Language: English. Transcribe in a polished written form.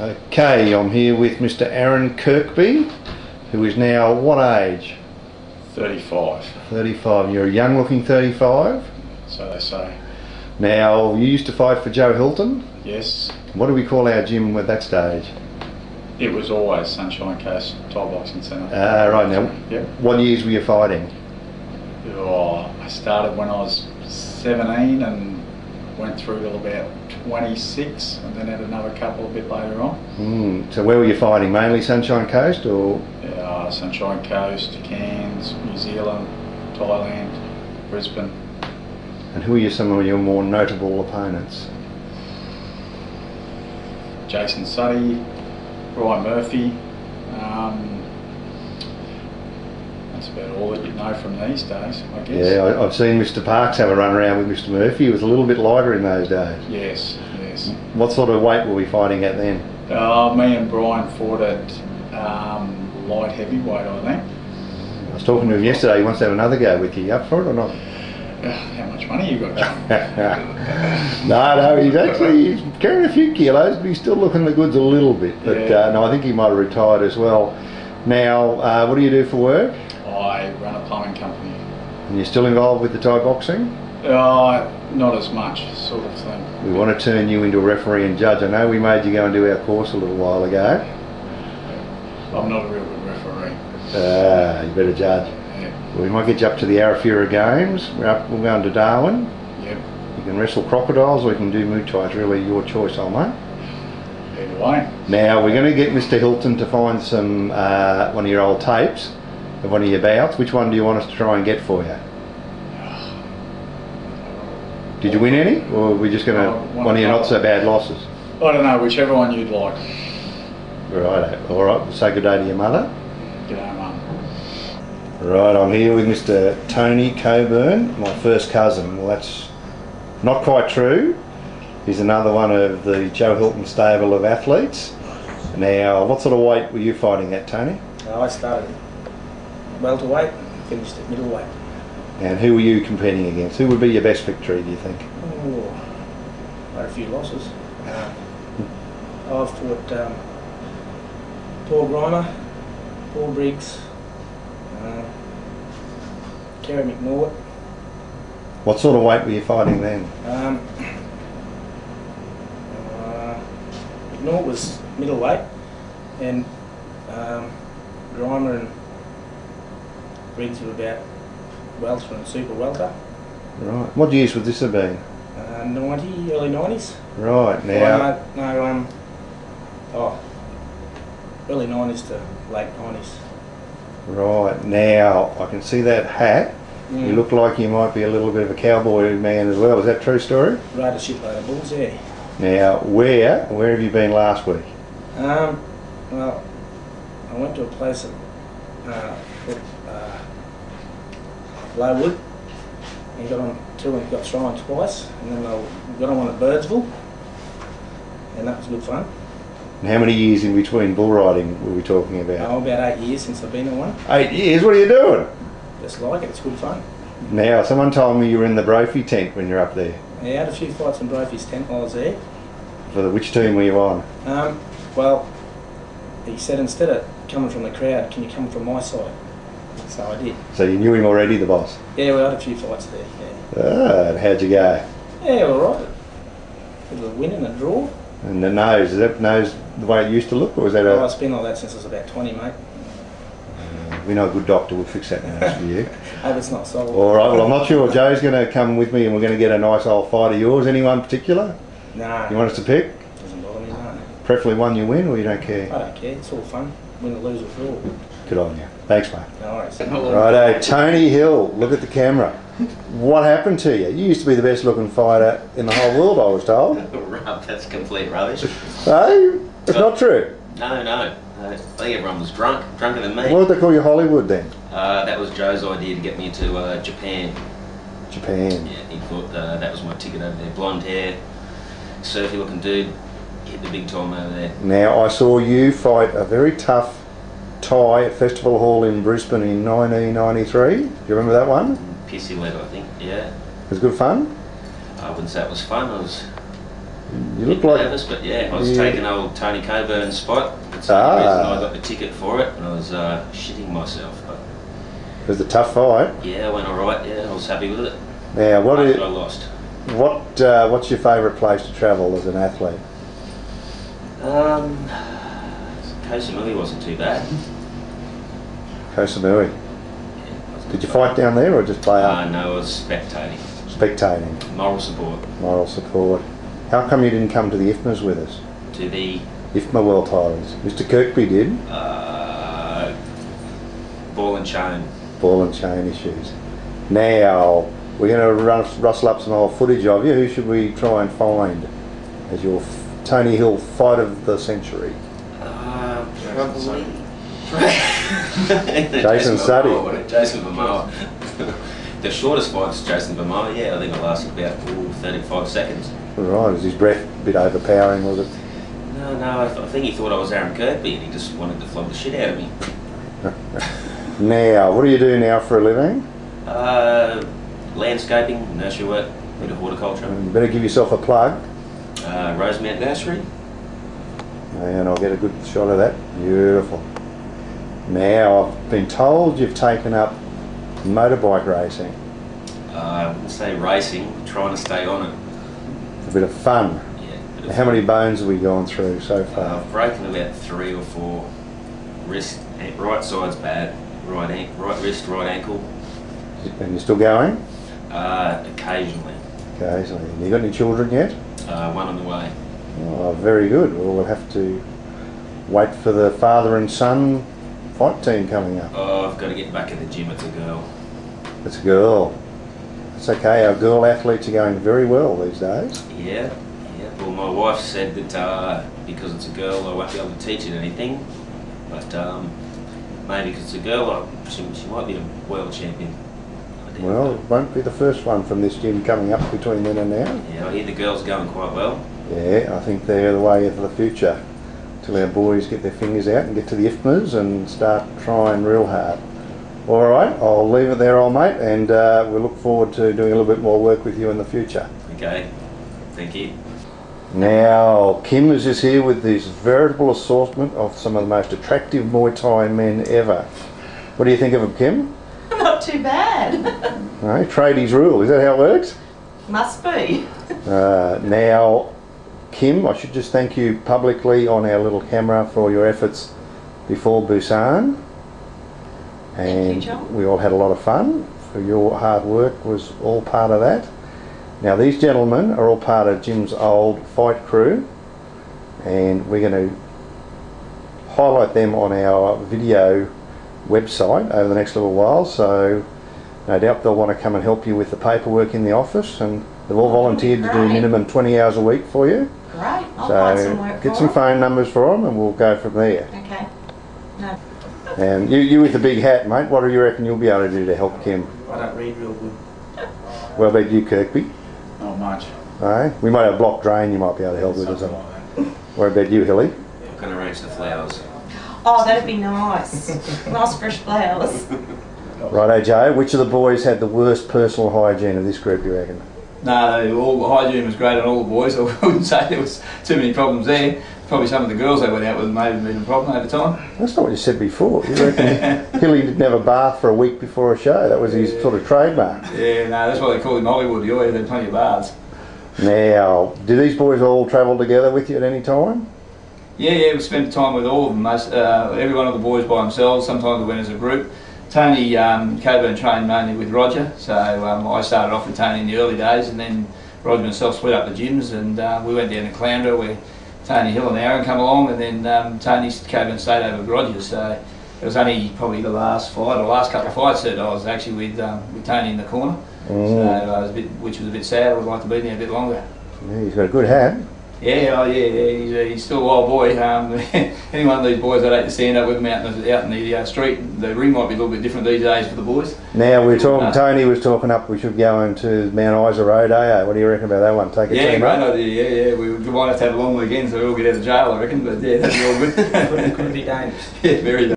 Okay, I'm here with Mr. Aaron Kirkby, who is now what age? 35. 35. You're a young looking 35? So they say. Now, you used to fight for Joe Hilton? Yes. What do we call our gym at that stage? It was always Sunshine Coast Thai Boxing Centre. Right now. Yep. What years were you fighting? Oh, I started when I was 17 and went through till about 26 and then had another couple a bit later on. So where were you fighting? Mainly Sunshine Coast or? Sunshine Coast, Cairns, New Zealand, Thailand, Brisbane. And who are some of your more notable opponents? Jason Suddy, Brian Murphy. That's about all that you know from these days, I guess. Yeah, I've seen Mr. Parks have a run around with Mr. Murphy. He was a little bit lighter in those days. Yes, yes. What sort of weight were we fighting at then? Me and Brian fought at light heavyweight, I think. I was talking to him yesterday. He wants to have another go with you. You up for it or not? How much money you got, John? No, he's carrying a few kilos, but he's still looking the goods a little bit. But yeah. No, I think he might have retired as well. Now, what do you do for work? I run a plumbing company. And you're still involved with the Thai boxing? Not as much, sort of thing. We want to turn you into a referee and judge. I know we made you go and do our course a little while ago. I'm not a real good referee. You better judge. Yeah. Well, we might get you up to the Arafura Games. We're going to Darwin. Yep. You can wrestle crocodiles or you can do Muaythai. It's really your choice, old mate. Either way. Now, we're going to get Mr. Hilton to find some one of your old tapes of one of your bouts. Which one do you want us to try and get for you? Did you win any? Or are we just going to one of your not so bad losses? I don't know, whichever one you'd like. Right, alright, we'll say good day to your mother. G'day, Mum. Right, I'm here with Mr. Tony Coburn, my first cousin. Well, that's not quite true. He's another one of the Joe Hilton stable of athletes. Now, what sort of weight were you fighting at, Tony? I started welterweight, finished at middleweight. And who were you competing against? Who would be your best victory, do you think? Oh, I had a few losses. I've fought Paul Grimer, Paul Briggs, Terry McNaught. What sort of weight were you fighting then? McNaught was middleweight, and Grimer and Briggs were about welter and super welter. Right. What years would this have been? 90, early 90s. Right, now... Early 90s to late 90s. Right, now I can see that hat. You look like you might be a little bit of a cowboy man as well. Is that a true story? Rode a shitload of bulls, yeah. Now, where have you been last week? Well, I went to a place at Lowood and got on two and got thrown twice, and then I got on one at Birdsville, and that was good fun. And how many years in between bull riding were we talking about? Oh, about 8 years since I've been in one. 8 years? What are you doing? Just like it, it's good fun. Now, someone told me you were in the Brophy tent when you're up there. Yeah, I had a few fights in Brophy's tent while I was there. For which team were you on? Well, he said instead of coming from the crowd, can you come from my side? So I did. So you knew him already, the boss? Yeah, we had a few fights there, yeah. How'd you go? Yeah, alright. Bit of a win and a draw. And the nose, is that nose the way it used to look, or was that Oh, it's been like that since I was about 20, mate. We know a good doctor will fix that nose for you. Hope it's not solid. Alright, well I'm not sure. Joe's going to come with me and we're going to get a nice old fight of yours. Anyone particular? Nah. You want us to pick? Doesn't bother me, no. Preferably one you win, or you don't care? I don't care, it's all fun. Win or lose or draw. Good on you. Thanks, mate. No worries. Righto, Tony Hill, look at the camera. What happened to you? You used to be the best looking fighter in the whole world, I was told. That's complete rubbish. Hey? It's not true. No. I think everyone was drunker than me. What did they call you, Hollywood then? That was Joe's idea to get me to Japan. Japan. Yeah, he thought that was my ticket over there. Blonde hair, surfy looking dude, hit the big time over there. Now, I saw you fight a very tough Thai at Festival Hall in Brisbane in 1993. Do you remember that one? Pissy lead, I think, yeah. It was good fun? I wouldn't say it was fun, it was You look like... nervous, but yeah, I was taking old Tony Coburn's spot. That's the Ah. only reason I got the ticket for it, and I was shitting myself. But It was a tough fight. yeah, it went alright. Yeah, I was happy with it. Now, After I lost. what's your favourite place to travel as an athlete? Koh Samui wasn't too bad. Koh Samui. Did you fight down there or just play up? No, I was spectating. Spectating. Moral support. Moral support. How come you didn't come to the IFMAs with us? To the IFMA World Titles. Mr Kirkby did. ball and chain. Ball and chain issues. Now, we're going to rustle up some old footage of you. Who should we try and find as your Tony Hill fight of the century? Probably. Jason Suddy. Jason Momoa. The shortest fight's Jason Momoa. Yeah, I think it lasted about 35 seconds. Right, was his breath a bit overpowering, was it? No, I think he thought I was Aaron Kirkby and he just wanted to flog the shit out of me. Now, what do you do now for a living? Landscaping, nursery work, bit of horticulture. You better give yourself a plug. Rosemount Nursery. And I'll get a good shot of that. Beautiful. Now, I've been told you've taken up motorbike racing. I wouldn't say racing, trying to stay on it. A bit of fun. Yeah. Bit of How many bones have we gone through so far? I've broken about 3 or 4. Wrist, right side's bad. Right wrist, right ankle. And you're still going? Occasionally. Occasionally. You got any children yet? One on the way. Oh, very good. Well, we'll have to wait for the father and son fight team coming up. Oh, I've got to get back in the gym. It's a girl. It's a girl. It's okay. Our girl athletes are going very well these days. Yeah. Well, my wife said that because it's a girl, I won't be able to teach it anything. But maybe because it's a girl, she might be a world champion. Well, it won't be the first one from this gym coming up between then and now. Yeah, I hear the girls going quite well. Yeah, I think they're the way of the future. Till our boys get their fingers out and get to the IFMAs and start trying real hard. All right, I'll leave it there, old mate, and we look forward to doing a little bit more work with you in the future. Okay, thank you. Now, Kim is just here with this veritable assortment of some of the most attractive Muay Thai men ever. What do you think of them, Kim? Not too bad. No, tradies rule, is that how it works? Must be. Now, Kim, I should just thank you publicly on our little camera for your efforts before Busan. And Thank you, John. we all had a lot of fun. For your hard work was all part of that. Now these gentlemen are all part of Jim's old fight crew, and we're going to highlight them on our video website over the next little while, so no doubt they'll want to come and help you with the paperwork in the office, and they've all volunteered to do minimum 20 hours a week for you. Great. I'll find some So work get for some them. phone numbers for them and we'll go from there. Okay. No. And you with the big hat, mate, what do you reckon you'll be able to do to help Kim? I don't read real good. Well, about you, Kirkby? Not much. Eh? We might have a block drain you might be able to help with or Something something. like that. What about you, Hilly? I can arrange the flowers. Oh, that'd be nice. Nice fresh flowers. Righto, Joe. Which of the boys had the worst personal hygiene of this group, you reckon? No, all the hygiene was great on all the boys. I wouldn't say there was too many problems there. Probably some of the girls they went out with may have been a problem over time. That's not what you said before. You reckon Hilly didn't have a bath for a week before a show? That was his sort of trademark. Yeah, no, that's why they call him Hollywood. He always had plenty of baths. Now, do these boys all travel together with you at any time? Yeah, we spent time with all of them. Every one of the boys by themselves. Sometimes we went as a group. Tony Coburn trained mainly with Roger, so I started off with Tony in the early days, and then Roger and myself split up the gyms, and we went down to Caloundra where Tony Hill and Aaron come along, and then Tony Coburn stayed over with Roger. So it was only probably the last couple of fights that I was actually with Tony in the corner. So I was which was a bit sad. I would like to be there a bit longer. Yeah, he's got a good hat. Yeah, he's still a wild boy. Any one of these boys I'd hate to stand up with him out in the street. The ring might be a little bit different these days for the boys. Now we're talking. Tony was talking up. We should go into Mount Isa Road. What do you reckon about that one? Take a Yeah, team great up. idea. Yeah. We might have to have a long weekend so we all get out of jail, I reckon. But yeah, that'd be all good. Could be dangerous. Yeah, very dangerous.